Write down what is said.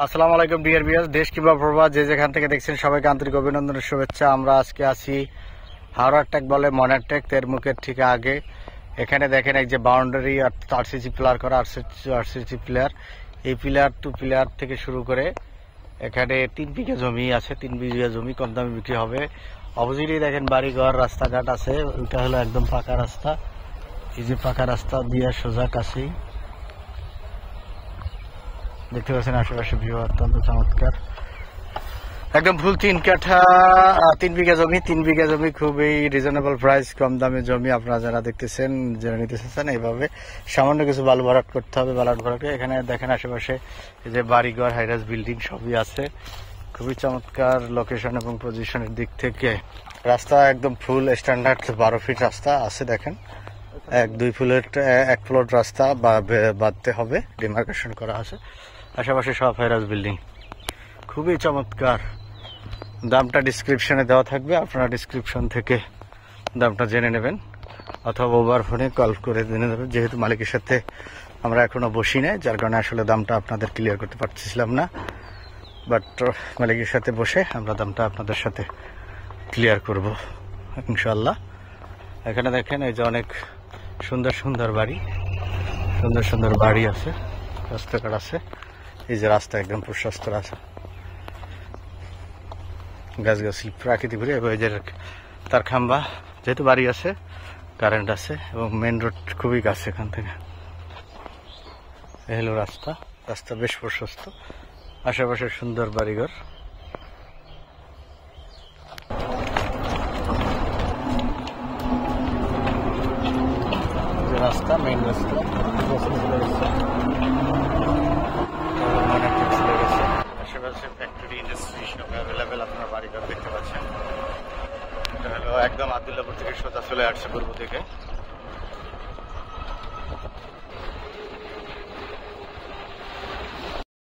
আসসালামু আলাইকুম dear viewers, দেশ কিংবা প্রবাস যে যেখান থেকে দেখছেন সবাইকে আন্তরিক অভিনন্দনের শুভেচ্ছা। আমরা আজকে আছি হাওড়ার টেক বলে মনারটেক তেরমুখের ঠিক আগে। এখানে দেখেন এই যে বাউন্ডারি আরসিসি পিলার করা, আরসিসি পিলার, এই পিলার টু পিলার থেকে শুরু করে এখানে 3 বিঘা জমি আছে। 3 বিঘা জমি কম দামে বিক্রি হবে। অপোজিটে দেখেন বাড়িঘর, রাস্তাঘাট আছে। ওইটা হলো একদম পাকা রাস্তা। এই যে পাকা রাস্তা দিয়ে সোজা কাছেই দেখতে পাচ্ছেন আশেপাশে ভিউ অত্যন্ত চমৎকার। একদম ফুল 3 কাঠা 3 বিঘা জমি। 3 বিঘা জমি খুবই রিজনেবল প্রাইস, কম দামে জমি। আপনারা যারা দেখতেছেন, যারা নিতে চাচ্ছেন, এইভাবে সামান্য কিছু বালু ভরাট করতে হবে। বালু ভরাট এখানে দেখেন আশেপাশে এই যে বাড়িঘর, হাইরাইজ বিল্ডিং সবই আছে। খুবই চমৎকার লোকেশন এবং পজিশনের দিক থেকে। রাস্তা একদম ফুল স্ট্যান্ডার্ড 12 ফিট রাস্তা আছে। দেখেন 1-2 ফুলের 1 ফ্লোর রাস্তা বাঁধতে হবে, ডিমার্কেশন করা আছে। আশেপাশে সব হাইরাইজ বিল্ডিং, খুবই চমৎকার। দামটা ডিসক্রিপশনে দেওয়া থাকবে, আপনারা ডিসক্রিপশন থেকে দামটা জেনে নেবেন অথবা ওভার ফোনে কল করে জেনে নেবেন। যেহেতু মালিকের সাথে আমরা এখনো বসি নাই, যার কারণে আসলে দামটা আপনাদের ক্লিয়ার করতে পারছিলাম না। বাট মালিকের সাথে বসে আমরা দামটা আপনাদের সাথে ক্লিয়ার করব ইনশাল্লাহ। এখানে দেখেন এই যে অনেক সুন্দর সুন্দর বাড়ি, সুন্দর সুন্দর বাড়ি আছে, রাস্তাঘাট আছে। এই যে রাস্তা একদম প্রশস্ত আছে, গাছগাছালি প্রাকৃতিক ঘুরে এবং এই যে তার খাম্বা। যেহেতু বাড়ি আছে, কারেন্ট আছে এবং মেন রোড খুবই কাছে এখান থেকে। এই হলো রাস্তা, রাস্তা বেশ প্রশস্ত, আশেপাশে সুন্দর বাড়িঘর। রাস্তা মেইন রাস্তা আশেপাশে ফ্যাক্টরি, ইন্ডাস্ট্রি সব অ্যাভেলেবেল। আপনার বাড়িঘর দেখতে পাচ্ছেন। এটা হলো একদম আব্দুল্লাহপুর থেকে সোজা চলে আসছে পূর্ব থেকে।